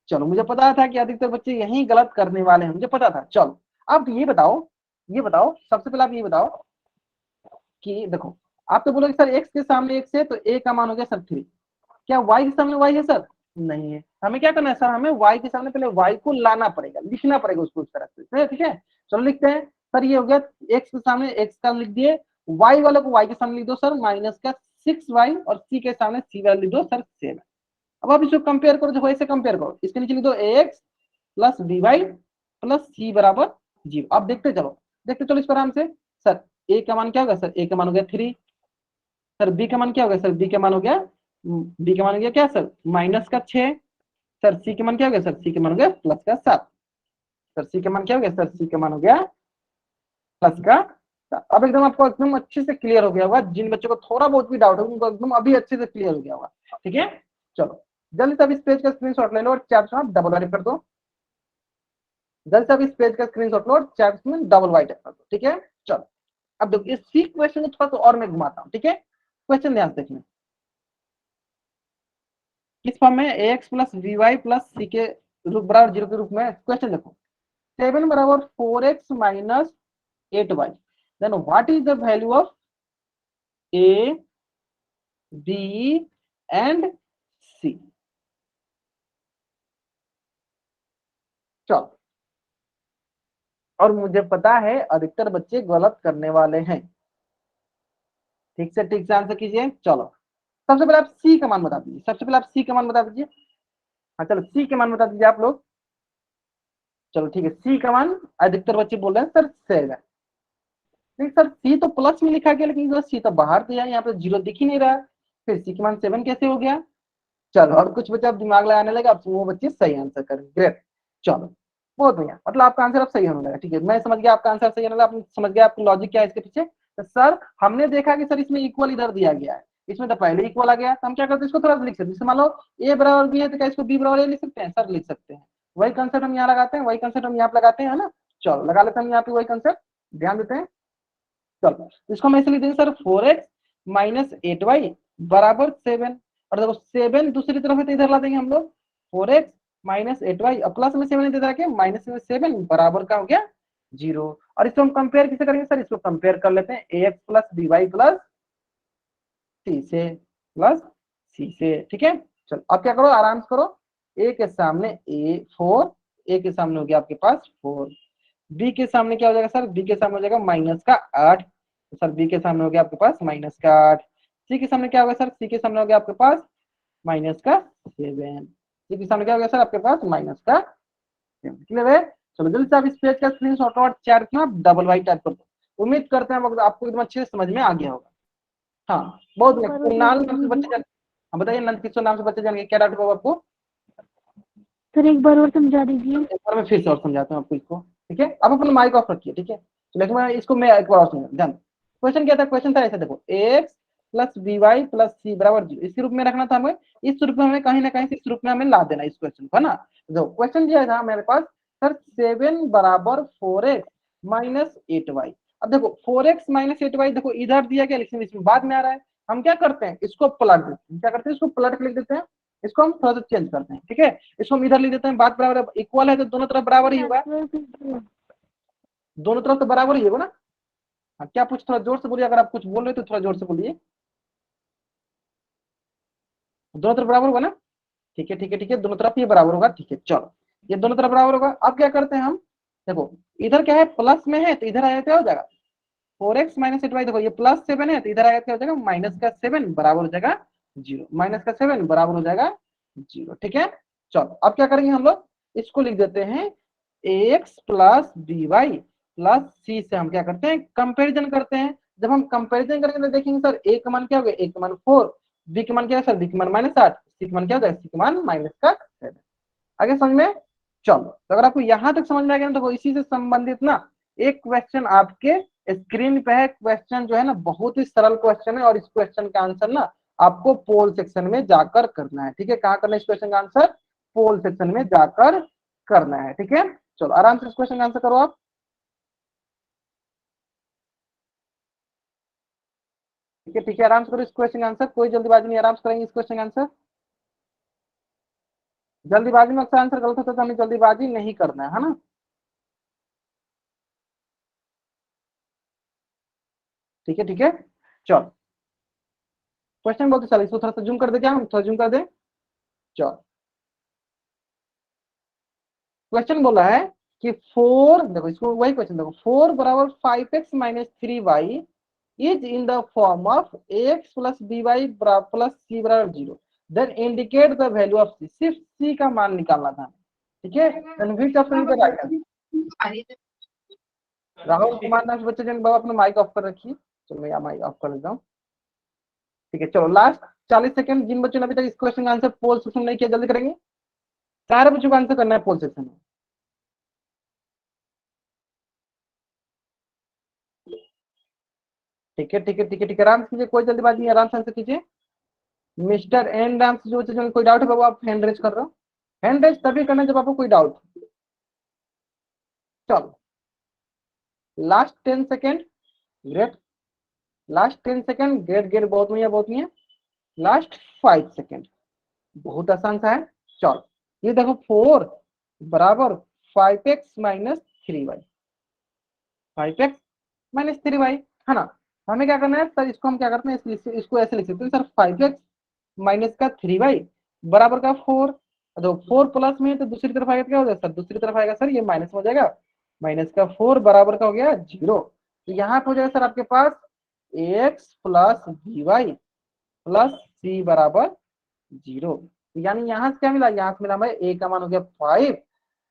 चलो मुझे पता था कि अधिकतर बच्चे यही गलत करने वाले हैं, मुझे पता था। चलो अब ये बताओ, ये बताओ सबसे पहले आप ये बताओ कि देखो आप तो बोलोगे सर x के सामने x है तो a का मान हो गया सर 3, क्या y के सामने y है सर, नहीं है। हमें क्या करना है सर, हमें y के सामने पहले y को लाना पड़ेगा, लिखना पड़ेगा उसको उस तरह से, ठीक है। चलो लिखते हैं सर, ये हो गया x के सामने x का लिख दिए, y वाले को y के सामने लिख दो सर माइनस का 6y, और c के सामने c वाला लिख दो सर 7। अब आप इसको कंपेयर करो, देखो ऐसे कंपेयर करो, इसके नीचे लिख दो ax plus by plus c बराबर 0। अब देखते चलो इसको आराम से। सर a का मान क्या होगा सर, a का मान हो गया 3, सर b का मान क्या होगा सर, b का मान हो गया, b का मान हो गया क्या सर माइनस का 6, सर c के मान क्या हो गया सर, c के मान हो गया प्लस का 7, सर c के मान क्या हो गया सर, c के मान हो गया प्लस का 7। अब एकदम आपको एकदम अच्छे से क्लियर हो गया होगा, जिन बच्चों को थोड़ा बहुत भी डाउट है उनको एकदम अभी अच्छे से क्लियर हो गया होगा, ठीक है। चलो जल्दी से अब इस पेज का स्क्रीनशॉट ले लो और चैट में डबल वाइट कर दो, जल्दी से अब इस पेज का स्क्रीनशॉट लो और चैट में डबल वाइट कर दो, ठीक है। चलो अब देखो इसी क्वेश्चन को थोड़ा सा और मैं घुमाता हूँ, ठीक है। क्वेश्चन ध्यान से देखना, किस फॉर्म में, ax plus B Y plus C के रूप बराबर 0 के रूप में। क्वेश्चन देखो 7 बराबर 4x minus 8y, then what is the value of a b and c। चलो और मुझे पता है अधिकतर बच्चे गलत करने वाले हैं, ठीक से आंसर कीजिए। चलो सबसे पहले आप c का मान बता दीजिए, सबसे पहले आप c का मान बता दीजिए। हाँ चलो c के मान बता दीजिए आप लोग। चलो ठीक है, c का मान अधिकतर बच्चे बोल रहे हैं सर 7। नहीं सर c तो प्लस में लिखा गया, लेकिन c तो बाहर दिया है, यहाँ पे 0 दिख ही नहीं रहा, फिर c के मान 7 कैसे हो गया। चलो और कुछ बच्चे अब दिमाग लगाने लगे, अब वो बच्चे सही आंसर करेंगे, ग्रेट। चलो बहुत बढ़िया, मतलब आपका आंसर अब सही होने लगा, ठीक है। मैं समझ गया आपका आंसर सही होने लगा, आप समझ गया आपका लॉजिक क्या है इसके पीछे। तो सर हमने देखा कि सर इसमें इक्वल इधर दिया गया है, इसमें तो पहले इक्वल आ गया, तो हम क्या करते हैं इसको थोड़ा सा लिख सकते हैं। जैसे मान लो a बराबर b है तो क्या इसको b बराबर a लिख सकते हैं, सर लिख सकते हैं। वही कंसेप्ट हम यहाँ लगाते हैं, वही कंसेप्ट हम यहाँ पे लगाते हैं, है ना। चलो लगा लेते हैं हम यहाँ पे वही कंसेप्ट, ध्यान देते हैं। चलो इसको हम ऐसे लिख देंगे सर 4x माइनस 8y बराबर 7, और देखो 7 दूसरी तरफ है तो इधर ला देंगे हम लोग 4x माइनस 8y, और प्लस में 7 इधर आके माइनस में 7 बराबर का हो गया 0। और इसको हम कंपेयर किसे करेंगे सर, इसको कंपेयर कर लेते हैं ax plus by plus c से, प्लस c से, ठीक है। चलो अब क्या करो, आराम से करो, a के सामने a4, a के सामने हो गया आपके पास 4, b के सामने क्या हो जाएगा सर, b के सामने हो जाएगा माइनस का 8, तो सर b के सामने हो गया आपके पास माइनस का 8, c के सामने क्या होगा सर, c के सामने हो गया आपके पास माइनस का 7, c के सामने क्या हो गया सर आपके पास माइनस का 7, क्लियर है। चलो जल्दी से आप इस पेज का स्क्रीनशॉट और चैट में आप डबल वाइट टाइप कर दो, उम्मीद करते हैं आपको एकदम अच्छे से समझ में आ गया होगा। हाँ बहुत बढ़िया, कुणाल नाम से बच्चे हाँ बताइए, नंद किशोर नाम से बच्चे जान गए, क्या डाउट होगा आपको सर एक बार और समझा दीजिए। एक बार मैं फिर से और समझाता हूँ आपको इसको, ठीक है। अब अपना माइक ऑफ रखिए, ठीक है। तो लेकिन मैं इसको मैं एक बार और समझा, ध्यान। क्वेश्चन क्या था, क्वेश्चन था ऐसे देखो ax plus by plus c बराबर 0, इस रूप में रखना था हमें, इस रूप में हमें कहीं ना कहीं से इस रूप में हमें ला देना इस क्वेश्चन को, है ना। जो क्वेश्चन दिया था मेरे पास सर 7 बराबर 4x माइनस 8y। अब देखो 4x माइनस 8y देखो इधर दिया गया, लेकिन इसमें बाद में आ रहा है, हम क्या करते हैं इसको पलट देते हैं, क्या करते हैं इसको पलट के लिख देते हैं, इसको हम थोड़ा सा चेंज करते हैं, ठीक है। इसको हम इधर लिख देते हैं, बात बराबर इक्वल है तो दोनों तरफ बराबर ही होगा, दोनों तरफ तो बराबर ही होगा ना। हाँ क्या पूछ, थोड़ा जोर से बोलिए, अगर आप कुछ बोल रहे हो तो थोड़ा जोर से बोलिए, दोनों तरफ बराबर होगा ना, ठीक है ठीक है ठीक है, दोनों तरफ ये बराबर होगा, ठीक है। चलो ये दोनों तरफ बराबर होगा, अब क्या करते हैं हम, देखो इधर क्या है प्लस में है तो इधर आया क्या हो जाएगा 4x माइनस 8y, देखो ये प्लस 7 है तो इधर आया क्या हो जाएगा माइनस का 7 बराबर हो जाएगा 0, माइनस का 7 बराबर हो जाएगा 0, ठीक है। चलो अब क्या करेंगे हम लोग, इसको लिख देते हैं ax plus by plus c से हम क्या करते हैं कंपेरिजन करते हैं। जब हम कंपेरिजन करेंगे तो देखेंगे सर a का मान क्या हो गया, a का मान 4, b का मान क्या है सर, b का मान -8, c का मान क्या हो जाएगा, c का मान -7। आगे समझ में। चलो, तो अगर आपको यहाँ तक समझ में आ गया ना, तो इसी से संबंधित ना एक क्वेश्चन आपके स्क्रीन पे है। क्वेश्चन जो है ना बहुत ही सरल क्वेश्चन है, और इस क्वेश्चन का आंसर ना आपको पोल सेक्शन में जाकर करना है। ठीक है, कहाँ करना है इस क्वेश्चन का आंसर? पोल सेक्शन में जाकर करना है। ठीक है, चलो आराम से इस क्वेश्चन का आंसर करो आप। ठीक है, ठीक है, आराम से करो इस क्वेश्चन का आंसर, कोई जल्दीबाजी नहीं, आराम से करेंगे इस क्वेश्चन का आंसर। जल्दीबाजी में अक्सर आंसर गलत होता है, तो हमें जल्दीबाजी नहीं करना है ना। ठीक है, ठीक है, चलो क्वेश्चन बहुत सारा, इसको थोड़ा सा जूम कर दे, क्या हम थोड़ा जूम कर दे। चलो, क्वेश्चन बोला है कि 4, देखो इसको वही क्वेश्चन देखो, 4 बराबर 5x minus 3y is in the form of x plus by plus c बराबर 0, then indicate the value of c। सिर्फ c का मान निकालना था। ठीक है, then which option is the right answer? Rahul Kumar नाम से बच्चे जन बाबा अपना माइक ऑफ कर रखिए। चलो मैं माइक ऑफ कर देता हूँ। ठीक है, चलो लास्ट 40 सेकंड, जिन बच्चों ने अभी तक इस क्वेश्चन का आंसर पोल सेक्शन नहीं किया, जल्दी करेंगे। सारे बच्चों का आंसर करना है पोल सेक्शन में। ठीक है, ठीक है, ठीक है, ठीक है, आराम से कीजिए, कोई जल्दीबाजी नहीं, आराम से आंसर कीजिए। मिस्टर एन राम से जो बच्चे कोई डाउट है बाबू, आप हैंड रेज कर रहे हो। हैंड रेज तभी करना जब आपको कोई डाउट। चलो last 10 second, great, last 10 second, great great, बहुत बढ़िया बहुत बढ़िया। लास्ट 5 सेकेंड, बहुत आसान सा है। चलो ये देखो 4 बराबर 5x minus 3y, 5x minus 3y, है ना। हमें क्या करना है सर, इसको हम क्या करते हैं, इसको ऐसे लिख सकते हैं सर, 5x माइनस का 3y बराबर का 4। तो 4 प्लस में है, तो दूसरी तरफ आएगा क्या हो जाएगा सर, दूसरी तरफ आएगा सर ये माइनस हो जाएगा, माइनस का 4 बराबर का हो गया 0। तो यहाँ पे हो जाएगा सर आपके पास x plus by plus c बराबर 0। यानी यहाँ से क्या मिला, यहाँ से मिला हमें a का मान हो गया 5,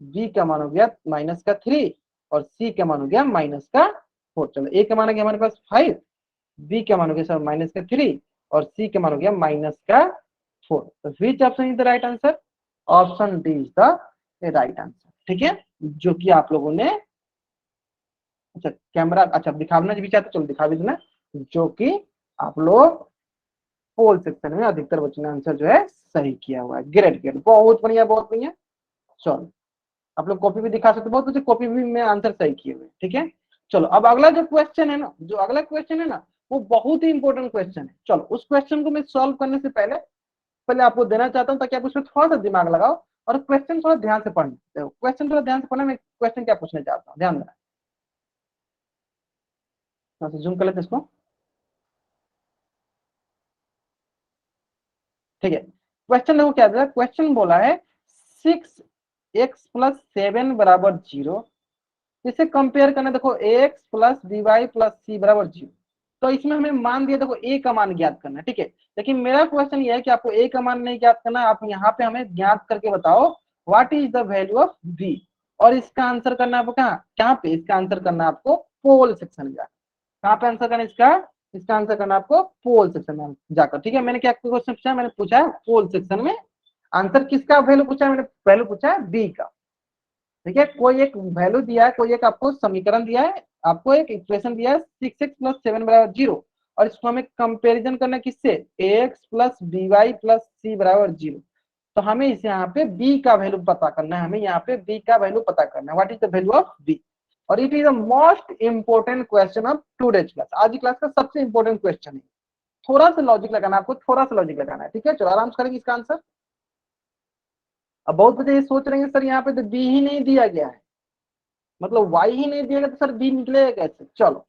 b का मान हो गया माइनस का 3, और c का मान हो गया माइनस का 4। चलो a का मान हो गया हमारे पास 5, b का मान हो गया सर माइनस का 3, और c का मान हो गया माइनस का 4। तो which option is the right answer? Option D is the right answer. ठीक है, जो कि आप लोगों ने, अच्छा कैमरा, अच्छा दिखाना भी चाहते चलो दिखा भी देना, जो कि आप लोग पोल सेक्शन में अधिकतर बच्चों ने आंसर जो है सही किया हुआ है। ग्रेट ग्रेट, बहुत बढ़िया बहुत बढ़िया। चलो आप लोग कॉपी भी दिखा सकते, बहुत बच्चे कॉपी भी में आंसर सही किए हुए। ठीक है, चलो अब अगला जो क्वेश्चन है ना, जो अगला क्वेश्चन है ना, वो बहुत ही इंपॉर्टेंट क्वेश्चन है। चलो उस क्वेश्चन को मैं सॉल्व करने से पहले पहले आपको देना चाहता हूं, ताकि आप उसमें थोड़ा सा दिमाग लगाओ और क्वेश्चन थोड़ा ध्यान से पढ़ना। क्वेश्चन थोड़ा ध्यान से पढ़ना, मैं क्वेश्चन क्या पूछना चाहता हूँ, ध्यान देना। जूम कर लेते इसको। ठीक है, क्वेश्चन देखो क्या दिया, क्वेश्चन बोला है 6x+7 बराबर 0, इसे कंपेयर करना। देखो x plus D Y plus C बराबर 0, तो इसमें हमें मान दिया, देखो a का मान ज्ञात करना है। ठीक है, लेकिन मेरा क्वेश्चन ये है कि आपको a का मान नहीं ज्ञात करना, आप यहाँ पे हमें ज्ञात करके बताओ what is the value of b, और इसका आंसर करना है आपको कहाँ कहाँ पे, इसका आंसर करना है आपको पोल सेक्शन में जाकर। कहाँ पे आंसर करना है इसका, इसका आंसर करना है आपको पोल सेक्शन में जाकर। ठीक है, मैंने क्या क्वेश्चन पूछा, मैंने पूछा है पोल सेक्शन में आंसर किसका वैल्यू पूछा है, मैंने वैल्यू पूछा है b का। ठीक है, कोई एक वैल्यू दिया है, कोई एक आपको समीकरण दिया है, आपको एक इक्वेशन दिया है 6x+7 बराबर 0, और इसको हमें कंपैरिजन करना है किससे, ax plus by plus c बराबर 0। तो हमें इस यहाँ पे b का वैल्यू पता करना है, हमें यहाँ पे b का वैल्यू पता करना है, what is the value of b। और it is the most important question of today's class, आज की क्लास का सबसे इंपोर्टेंट क्वेश्चन है। थोड़ा सा लॉजिक लगाना है आपको, थोड़ा सा लॉजिक लगाना है। ठीक है, चलो आराम से करेंगे इसका आंसर। अब बहुत बच्चे ये सोच रहे हैं सर यहाँ पे तो बी ही नहीं दिया गया है, मतलब वाई ही नहीं दिया गया, तो सर बी निकलेगा कैसे। चलो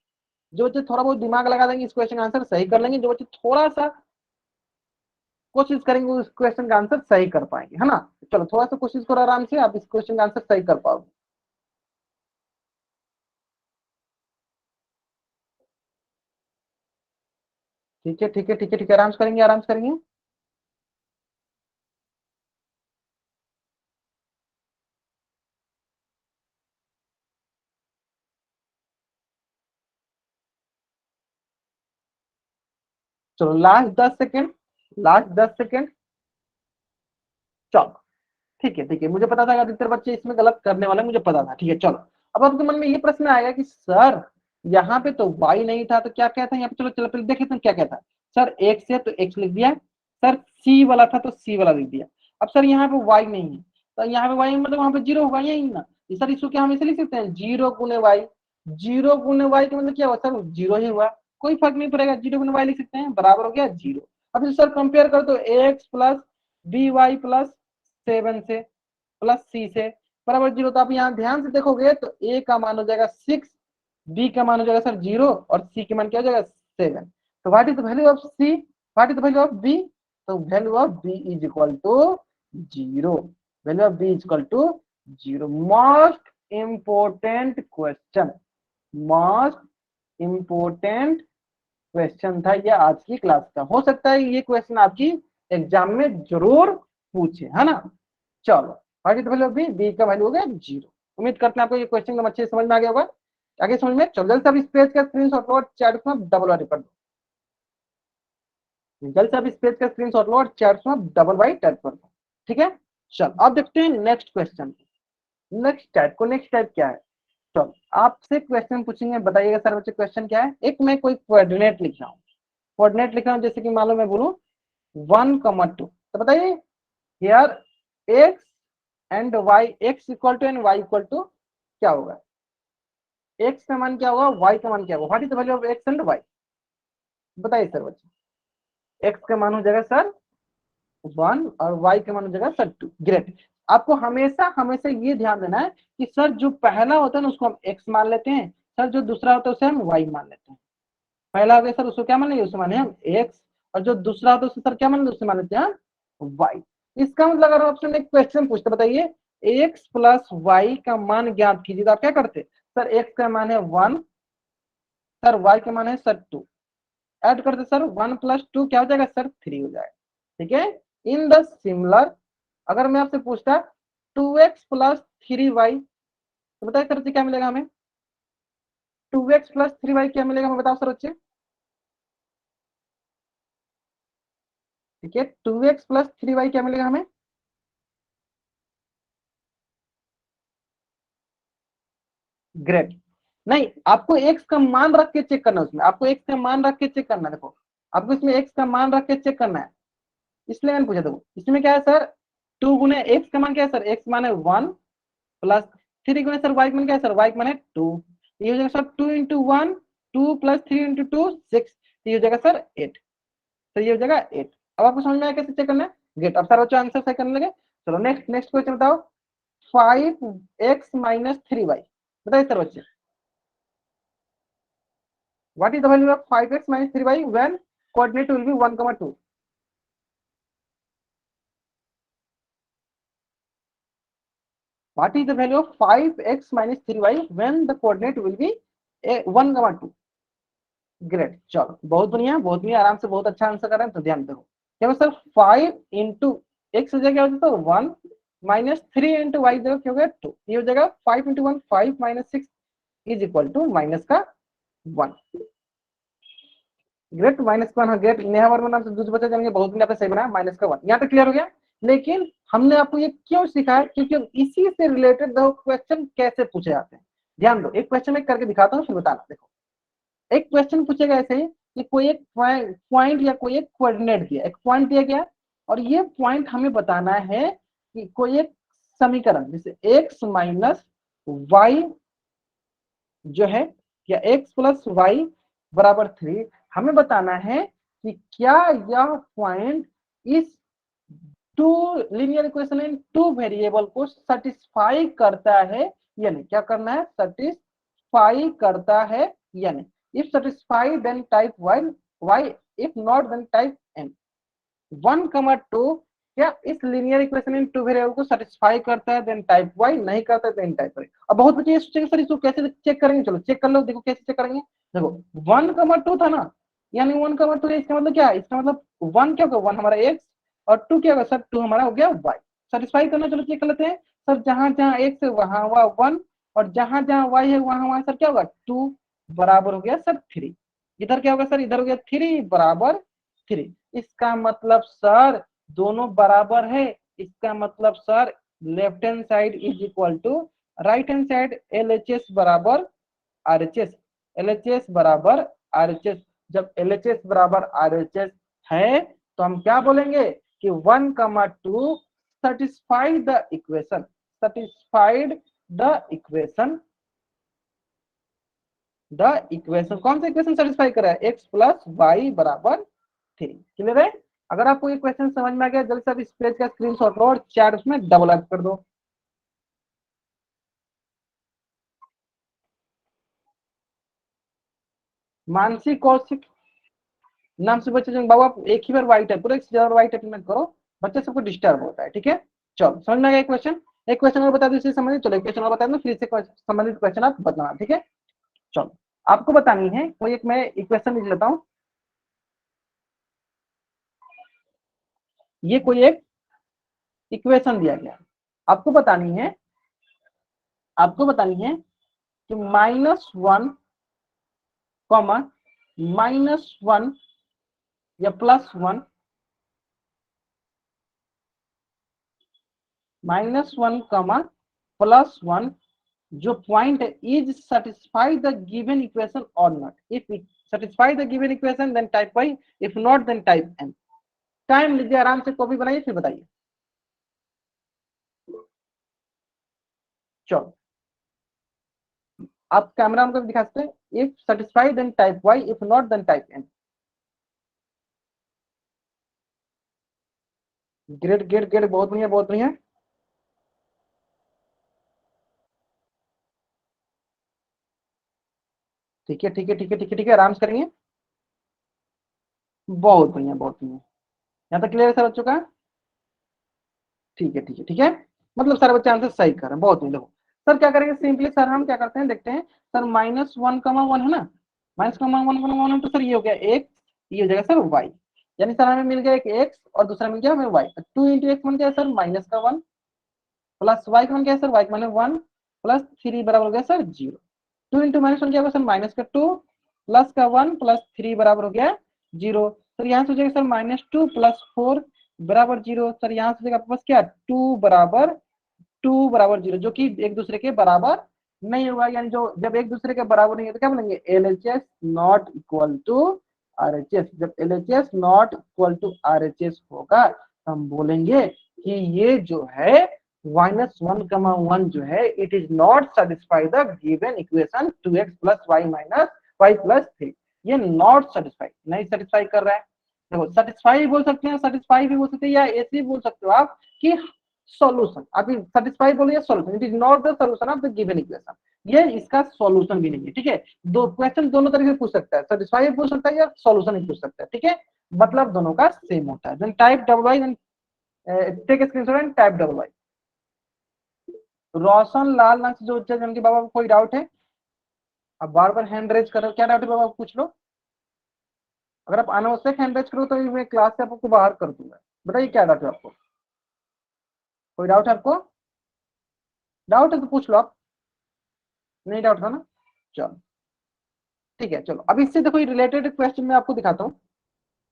जो बच्चे थोड़ा बहुत दिमाग लगा देंगे इस क्वेश्चन का आंसर सही कर लेंगे, जो बच्चे थोड़ा सा कोशिश करेंगे उस क्वेश्चन का आंसर सही कर पाएंगे, है ना। चलो थोड़ा सा कोशिश करो आराम से, आप इस क्वेश्चन का आंसर सही कर पाओगे। ठीक है, ठीक है, ठीक है, ठीक है, आराम से करेंगे, आराम से करेंगे। चलो लास्ट 10 सेकेंड, लास्ट 10 सेकेंड। चलो ठीक है, मुझे पता था अधिकतर बच्चे इसमें गलत करने वाले, मुझे पता था। ठीक है, चलो अब आपके मन में ये प्रश्न आएगा कि सर यहाँ पे तो y नहीं था तो क्या क्या था यहाँ पे, चलो चलो पहले देख लेते हैं क्या क्या था। सर x है तो x लिख दिया, सर c वाला था तो c वाला लिख दिया। अब सर यहाँ पे y नहीं है तो यहाँ पे y मतलब वहां पे जीरो होगा यही ना, सर इसको क्या हम इसे लिख सकते हैं जीरो गुने y, जीरो गुने y का मतलब क्या हुआ सर जीरो ही हुआ, कोई फर्क नहीं पड़ेगा, जीरो गुने y लिख सकते हैं, बराबर हो गया जीरो। अब इसे सर कंपेयर कर तो x plus B Y plus 7 से प्लस सी से बराबर जीरो। तो आप यहाँ ध्यान से देखोगे तो a का मान हो जाएगा 6, b का मान हो जाएगा सर 0 और c के मान क्या हो जाएगा 7। तो what is the value of c, what is the value of b, तो value of b is equal to 0, value of b is equal to 0। Most important question, most important question था ये आज की क्लास का। हो सकता है ये क्वेश्चन आपकी एग्जाम में जरूर पूछे, है ना। चलो what is the value of b का वैल्यू हो गया 0। उम्मीद करते हैं आपको ये क्वेश्चन एकदम अच्छे से समझ में आ गया होगा। आगे समझ में, चलो जल्द से अब इस पेज का स्क्रीनशॉट लो और चैट में डबल वाई कर दो, जल्द से अब इस पेज का स्क्रीनशॉट लो और चैट में डबल वाई टाइप कर दो। ठीक है, चलो अब देखते हैं नेक्स्ट क्वेश्चन, नेक्स्ट टाइप क्या है। चलो आपसे क्वेश्चन पूछेंगे, बताइएगा सर बच्चे क्वेश्चन क्या है। एक मैं कोई कोऑर्डिनेट लिख रहा हूँ, कोऑर्डिनेट लिख रहा हूँ, जैसे कि मान लो मैं बोलूँ 1,2, तो बताइए here x and y, x equal to and y equal to क्या होगा, x का मान क्या होगा, y का मान क्या होगा, what is the value of x and y, बताइए सर बच्चे। x का मान हो जाएगा सर 1 और y का मान हो जाएगा सर 2। ग्रेट। आपको हमेशा हमेशा ये ध्यान देना है कि सर जो पहला होता है ना उसको हम x मान लेते हैं, सर जो दूसरा होता है उसे हम y मान लेते हैं। पहला हो गया सर उसको क्या मान लेंगे, उसे माने हम x, और जो दूसरा होता है उसे सर क्या मान लेते हैं, उसे मान लेते हैं हम y। इसका मतलब अगर आपसे एक क्वेश्चन पूछते बताइए x प्लस y का मान ज्ञात कीजिए, तो आप क्या करते सर, x का मान है 1, सर y का मान है सर 2, ऐड करते सर 1 प्लस 2 क्या हो जाएगा सर 3 हो जाएगा। ठीक है, इन द सिमिलर अगर मैं आपसे पूछता 2x प्लस 3y, तो बताइए सर क्या मिलेगा हमें, 2x प्लस 3y क्या मिलेगा हमें, बताओ सर बच्चे। ठीक है, 2x प्लस 3y क्या मिलेगा हमें, ग्रेट। नहीं, आपको x का मान रख के चेक करना है, उसमें आपको x का मान रख के चेक करना है। देखो आपको इसमें x का मान रख के चेक करना है, इसलिए मैंने पूछा। देखो इसमें क्या है सर, 2 गुने x का मान क्या है सर, x मान है 1 प्लस 3 गुने सर y का मान क्या है सर, y का मान है 2, ये हो जाएगा सर 2 इंटू 1, 2 प्लस 3 इंटू 2 6, ये हो जाएगा सर 8, तो ये हो जाएगा 8। अब आपको समझ में आया कैसे चेक करना है, ग्रेट। अब सारा बच्चों आंसर सही करने लगे। चलो नेक्स्ट क्वेश्चन बताओ, 5x माइनस 3y, बताइए सर बच्चे what is the value of 5x minus 3y when coordinate will be 1, 2, what is the value of 5x minus 3y when the coordinate will be 1, 2, great. चलो बहुत बढ़िया बहुत बढ़िया, आराम से बहुत अच्छा आंसर कर रहे हैं। तो ध्यान देखो क्या सर 5 इंटू एक्स हो जाएगा 1 माइनस 3 इंटू वाई देखो क्या हो गया 2, ये हो जाएगा 5 into 1 5 minus 6 is equal to minus का 1, ग्रेट। माइनस का 1 ग्रेट, नेहा वर्मा नाम से दूसरे बच्चे जानेंगे, बहुत बढ़िया, आपने सही बनाया, माइनस का 1 यहाँ तक क्लियर हो गया। लेकिन हमने आपको ये क्यों सिखाया, क्योंकि इसी से रिलेटेड दो क्वेश्चन कैसे पूछे जाते हैं। ध्यान दो, एक क्वेश्चन में करके दिखाता हूँ फिर बताना। देखो एक क्वेश्चन पूछेगा ऐसे ही कि कोई एक पॉइंट या कोई एक कोऑर्डिनेट दिया, एक पॉइंट दिया गया और ये पॉइंट हमें बताना है कि कोई एक समीकरण जैसे x माइनस वाई जो है या x प्लस वाई बराबर 3, हमें बताना है कि क्या यह पॉइंट इस two linear equation in two variable को सेटिस्फाई करता है या नहीं। क्या करना है, सेटिस्फाई करता है या नहीं। If satisfied then type y, if not then type n। 1, 2 क्या इस linear equation in two variable को सेटिस्फाई करता है देन टाइप y, नहीं करता है देन टाइप y। अब बहुत बच्चे ये सोचेंगे सर इसको कैसे चेक करेंगे, चलो चेक कर लो, देखो कैसे चेक करेंगे। देखो 1, 2 था ना, यानी 1, 2 इसका मतलब क्या है, इसका मतलब 1 क्या होगा 1 हमारा x और 2 क्या होगा सर 2 हमारा हो गया y। सेटिस्फाई करना, चलो चेक कर लेते हैं। सर जहां जहां x है वहां हुआ 1 और जहां जहां y है वहां वहां सर क्या होगा 2, बराबर हो गया सर 3। इधर क्या होगा सर, इधर हो गया 3 बराबर 3। इसका मतलब सर दोनों बराबर है, इसका मतलब sir left hand side is equal to right hand side, LHS बराबर RHS, LHS बराबर RHS। जब LHS बराबर RHS है तो हम क्या बोलेंगे कि 1,2 satisfy the equation, satisfied the equation, the equation. कौन सा इक्वेशन सेटिस्फाई कर रहा है, x प्लस वाई बराबर 3। क्लियर है? अगर आपको ये क्वेश्चन समझ में आ गया जल्दी से आप इस पेज का स्क्रीनशॉट लो और चैट उसमें डबल ऐड कर दो। मानसी कौशिक नाम से बच्चे बाबू आप एक ही बार वाइट है, पूरे एक से ज्यादा वाइट मत करो, बच्चे सबको डिस्टर्ब होता है। ठीक है, चलो समझ में आ गया क्वेश्चन। एक क्वेश्चन और बता दो इससे संबंधित, चलो एक क्वेश्चन और बता दो, फिर इससे संबंधित क्वेश्चन आप बताना। ठीक है, चलो आपको बतानी है कोई एक, मैं इक्वेशन लिख लेता हूँ। ये कोई एक इक्वेशन दिया गया, आपको बतानी है, आपको बतानी है कि -1, -1 या +1, -1, +1 जो पॉइंट है is satisfy the given equation or not। if it satisfy the given equation then type y, if not then type n। Time लीजिए, आराम से कॉपी बनाइए, फिर बताइए। चलो आप कैमरा हमको दिखा सकते हैं, if satisfy then type y, if not then type n। Grade grade grade, बहुत बढ़िया बहुत बढ़िया। ठीक है ठीक है ठीक है ठीक है ठीक है, आराम से करेंगे। बहुत बढ़िया बहुत बढ़िया, यहाँ तक क्लियर सर हो चुका है। ठीक है ठीक है ठीक है, मतलब सारे बच्चे आंसर सही कर रहे हैं, बहुत नहीं। देखो सर क्या करेंगे, सिंपली सर हम क्या करते हैं देखते हैं। सर -1,1 है ना, -1,1 तो सर ये हो गया x, ये हो जाएगा सर y, यानी सर हमें मिल गया एक x और दूसरा मिल गया हमें y। 2 × x बन गया सर -1 प्लस y का बन गया सर y का 1 प्लस 3 बराबर हो गया सर 0। 2 × -1 क्या होगा सर -2 प्लस का 1 प्लस 3 बराबर हो गया 0। सर यहाँ से हो जाएगा सर -2 प्लस 4 बराबर 0। सर यहाँ से आपके पास क्या 2 बराबर 0, जो कि एक दूसरे के बराबर नहीं होगा, यानी जो जब एक दूसरे के बराबर नहीं है तो क्या बोलेंगे, LHS not equal to RHS। जब LHS not equal to RHS होगा तो हम बोलेंगे कि ये जो है -1,1 जो है it is not satisfy the given equation 2x plus y minus y plus 3। ये नॉट सेटिस्फाई, नहीं सेटिस्फाई कर रहा है। देखो सेटिस्फाई भी बोल सकते हैं, सेटिस्फाई भी बोल सकते हैं, या ऐसे भी बोल सकते हो आप कि सॉल्यूशन। अभी सेटिस्फाई बोलिए solution, it is not the solution of the given equation, ये इसका सॉल्यूशन भी नहीं है। ठीक है, दो क्वेश्चन दोनों तरीके से पूछ सकता है, सेटिस्फाई भी पूछ सकता है या सॉल्यूशन भी पूछ सकता है। ठीक है, मतलब दोनों का सेम होता है। Then type double Y, then take screenshot and type double Y. रोशन लाल रंग से जो जिनके बाबा को कोई डाउट है, अब बार बार हैंड रेज करो, क्या डाउट है बाबा पूछ लो। अगर आप अनावश्यक हैंड रेज करो तो मैं क्लास से आपको बाहर कर दूंगा। बताइए क्या डाउट है आपको, कोई डाउट है आपको? डाउट है तो पूछ लो आप, नहीं डाउट था ना, चलो ठीक है। चलो अब इससे देखो रिलेटेड क्वेश्चन मैं आपको दिखाता हूँ।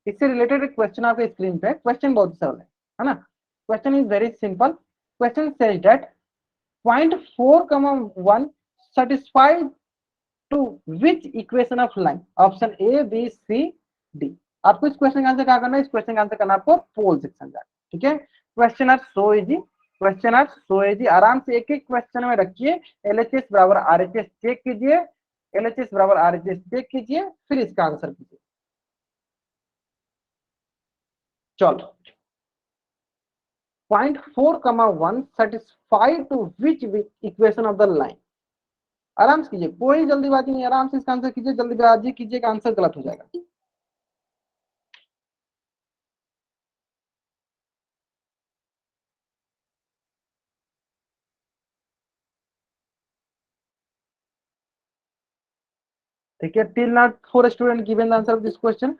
इससे रिलेटेड एक क्वेश्चन आपके स्क्रीन पे, क्वेश्चन बहुत सरल है ना। Question is very simple. Question says that point 4,1 satisfied to which equation of line, option A B C D। आपको इस क्वेश्चन का आंसर क्या करना है, इस क्वेश्चन का आंसर करना है आपको पोल सेक्शन जाकर। ठीक है, question are so easy, question are so easy. आराम से एक एक क्वेश्चन में रखिए, LHS बराबर RHS चेक कीजिए, LHS बराबर RHS चेक कीजिए, फिर इसका आंसर कीजिए। चलो point 4,1 satisfy to which equation of the line। आराम से कीजिए, कोई जल्दीबाजी नहीं, आराम से इसका आंसर कीजिए, जल्दीबाजी कीजिए का आंसर गलत हो जाएगा। ठीक है, till now 4 student given the answer of this question।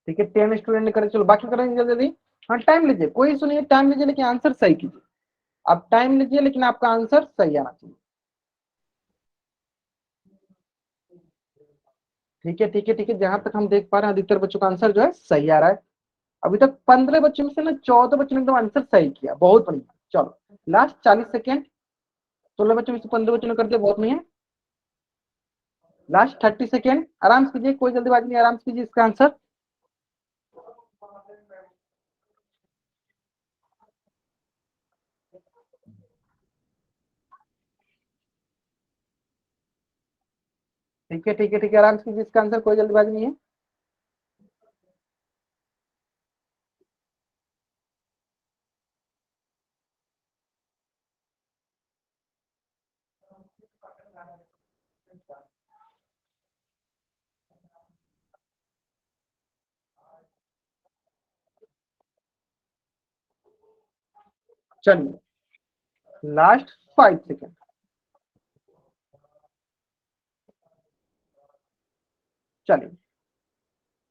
ठीक है 10 स्टूडेंट ने करे, चलो बाकी करेंगे जल्दी जल्दी। हाँ टाइम लीजिए, कोई इशू नहीं है, टाइम लीजिए, लेकिन आंसर सही कीजिए। आप टाइम लीजिए, लेकिन आपका आंसर सही आना चाहिए। ठीक है ठीक है ठीक है, जहां तक हम देख पा रहे हैं अधिकतर बच्चों का आंसर जो है सही आ रहा है। अभी तक 15 बच्चों में से ना 14 बच्चों ने एकदम आंसर सही किया, बहुत बढ़िया। चलो लास्ट 40 सेकेंड, 16 बच्चों में से 15 बच्चों ने कर दिया, बहुत बढ़िया। लास्ट 30 सेकेंड, आराम से कीजिए, कोई जल्दीबाजी नहीं, आराम से कीजिए इसका आंसर। ठीक है ठीक है ठीक है, आराम से कीजिए इसका आंसर, कोई जल्दीबाजी नहीं है। चलिए लास्ट 5 सेकेंड। चलिए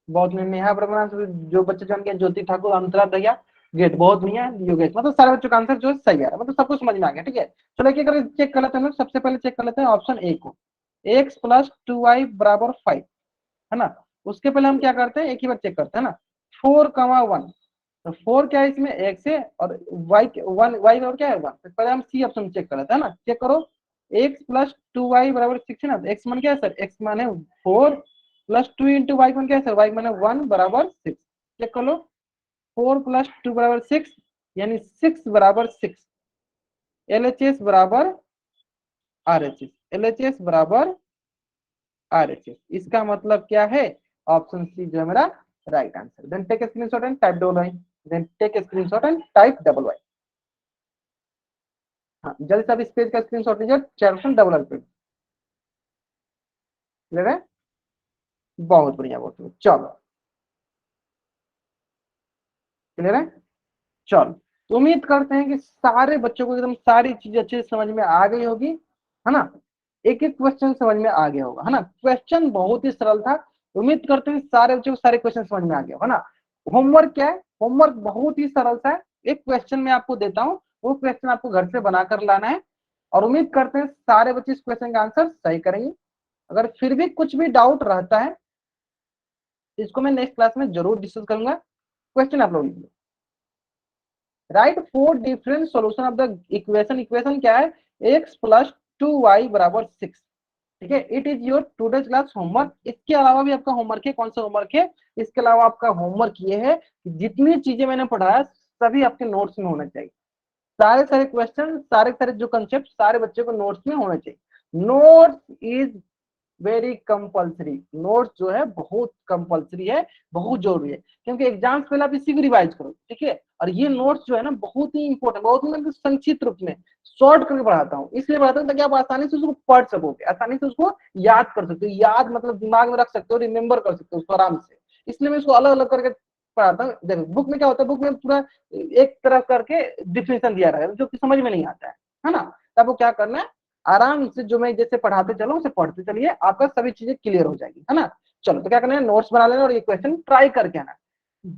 बहुत नेहा ब्रह्मनाथ, जो बच्चे जान गए, ज्योति ठाकुर, अंतरा दहिया, गेट, बहुत बढ़िया है, योगेश, मतलब सारे बच्चों का आंसर जो है सही है, मतलब सब कुछ समझ में आ गया। ठीक है, चलो एक एक चेक कर लेते हैं हम लोग। सबसे पहले चेक कर लेते हैं ऑप्शन ए को, x + 2y = 5, है ना। उसके पहले हम क्या करते हैं, एक ही बार चेक करते हैं ना, 4, 1, तो 4 क्या है इसमें, x है, और y 1, y और क्या है 1, तो पहले हम सी ऑप्शन चेक कर लेते हैं ना। चेक करो, x + 2y = 6 है ना, तो x मान क्या है सर, x मान है 4 + 2 × y मान क्या है सर, y मान है 1 = 6। चेक कर लो, 4 + 2 = 6, यानी 6 = 6, LHS = RHS, LHS = RHS, इसका मतलब क्या है, ऑप्शन सी जो है मेरा right answer. Then take screenshot and type double Y, then take screenshot and type double Y. हाँ जल्दी से आप इस पेज का स्क्रीनशॉट लीजिए, चैट ऑप्शन डबल वाई पे, क्लियर है, बहुत बढ़िया बहुत बढ़िया। चलो क्लियर है, चलो तो उम्मीद करते हैं कि सारे बच्चों को एकदम सारी चीजें अच्छे से समझ में आ गई होगी, है ना। एक एक क्वेश्चन समझ में आ गया होगा, है ना। क्वेश्चन बहुत ही सरल था, उम्मीद करते हैं सारे बच्चों को सारे क्वेश्चन समझ में आ गया, है ना। होमवर्क क्या है, होमवर्क बहुत ही सरल सा है, एक क्वेश्चन मैं आपको देता हूँ, वो क्वेश्चन आपको घर से बनाकर लाना है, और उम्मीद करते हैं सारे बच्चे इस क्वेश्चन का आंसर सही करेंगे। अगर फिर भी कुछ भी डाउट रहता है, इसको मैं नेक्स्ट क्लास में जरूर डिस्कस करूंगा। क्वेश्चन आप लोग लिखिए, right 4 different solution of the equation, equation क्या है, x + 2y = 6। ठीक है, it is your today's class homework. इसके अलावा भी आपका होमवर्क है, कौन सा होमवर्क है, इसके अलावा आपका होमवर्क ये है कि जितनी चीजें मैंने पढ़ाया सभी आपके नोट्स में होने चाहिए, सारे सारे क्वेश्चन, सारे सारे जो कंसेप्ट सारे बच्चे को नोट्स में होने चाहिए। Notes is very compulsory, notes जो है बहुत कंपल्सरी है, बहुत जरूरी है, क्योंकि एग्जाम से पहले आप इसी को रिवाइज करो। ठीक है, और ये नोट्स जो है ना बहुत ही इंपॉर्टेंट, बहुत ही मतलब संक्षिप्त रूप में शॉर्ट करके पढ़ाता हूँ, इसलिए पढ़ाता हूँ ताकि आप आसानी से उसको पढ़ सकोगे, आसानी से उसको याद कर सकते हो, याद मतलब दिमाग में रख सकते हो, रिमेम्बर कर सकते हो उसको आराम से, इसलिए मैं इसको अलग अलग करके पढ़ाता हूँ। देखो बुक में क्या होता है, बुक में पूरा एक तरफ करके डिफिनेशन दिया रहेगा जो कि समझ में नहीं आता है ना। तब वो क्या करना है, आराम से जो मैं जैसे पढ़ाते चलो उसे पढ़ते चलिए, आपका सभी चीजें क्लियर हो जाएगी, है ना। चलो तो क्या करना है, नोट्स बना लेना और ये क्वेश्चन ट्राई करके आना।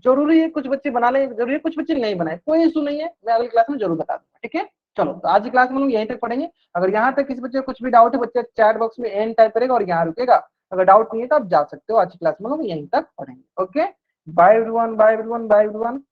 जरूरी है कुछ बच्चे बना ले, जरूरी है कुछ बच्चे नहीं बनाए, कोई इशू नहीं है, मैं अगली क्लास में जरूर बता दूंगा। ठीक है, चलो तो आज की क्लास में लोग यहीं तक पढ़ेंगे। अगर यहाँ तक किसी बच्चे को कुछ भी डाउट है, बच्चे चैट बॉक्स में एन टाइप करेगा और यहाँ रुकेगा, अगर डाउट नहीं है तो आप जा सकते हो। आज की क्लास में लोग यहीं तक पढ़ेंगे। Okay, bye everyone, bye everyone, bye everyone.